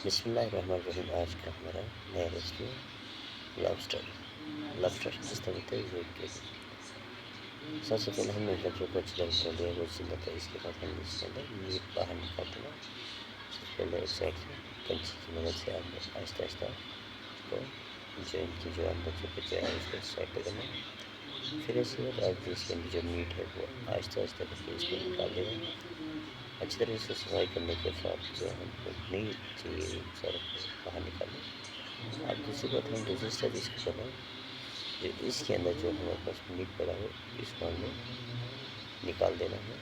बिस्मिल्लाहिर्रहमानिर्रहीम। आज का हमारा नया रेसिपी लॉबस्टर जिस तरह होते हैं वो के। सबसे पहले हमने लobster को अच्छी तरह धो लिया, वो छिल लेते हैं। इसके बाद हम इसके अंदर मीट बाहर निकाल देना। सबसे पहले एक साइड से कैंची की मदद से आपने आहिस्ता आहिस्ता उसको जो इनकी जो अंदर जो बचा है उसको साइड पर करना। फिर इसके बाद आप इसके अंदर जो मीट है वो आहिस्ता आहिस्ता करके इसको निकाल देना। अच्छी तरह से सफाई करने के बाद जो हमको नहीं चाहिए सारा बाहर निकालें। अब दूसरी बात हम दूसरी स्टेप इसको कर रहे हैं, जो इसके अंदर जो हमारे पास मीट पड़ा है इसको हमें निकाल देना है।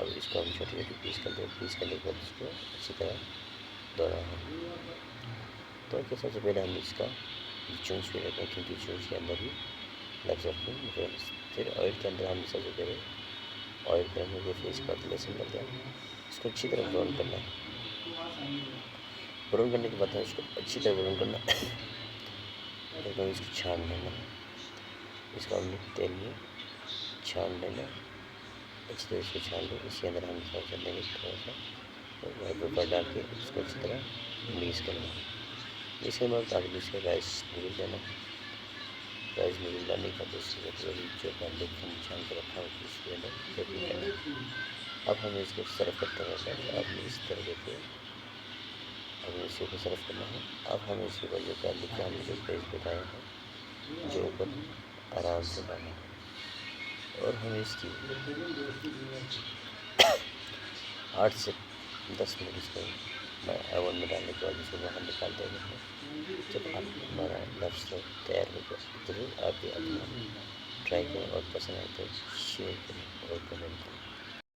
अब इसको हम छोटे छोटे पीस करने के बाद इसको अच्छी तरह धोना है। तो क्या सबसे पहले हम इसका चूंच भी रखें, क्योंकि चूंच के अंदर ही लग सकते हैं। फिर ऑयल के अंदर हम सबसे पहले ऑयल गर्म हो गया, फिर इसके बाद लहसुन डाल दिया। इसको अच्छी तरह ब्राउन करना है। ब्राउन करने के बाद इसको अच्छी तरह ब्राउन करना है। इसको छान लेना, इसको हमने तेल में छान लेना। अच्छी तरह इसको छान लो। इसके अंदर हम क्या कर लेंगे, थोड़ा सा वाइट पेपर डाल के इसको अच्छी तरह मिक्स करना है। इसके बाद आगे इसका राइस नूडल देना। राइस नूडल डालने का तो इसके बाद वही जो गार्लिक हम छान के रखा है इसके अंदर फिर करना। अब हमें इसको सर्व करते हैं। अब इस तरह के अब इसी को सर्व करना है। अब हमें इसके ऊपर जो गार्लिक का हमने जो पेस्ट बताया है जो ऊपर आराम से डालना है, और हमें इसकी 8 से 10 मिनट इसको ओवन में डालने के बाद इसको बाहर निकाल देना है। जब आप हमारा लॉबस्टर तैयार हो जाए ज़रूर आप भी अपना ट्राई करें, और पसंद आए तो शेयर करें और कमेंट करें।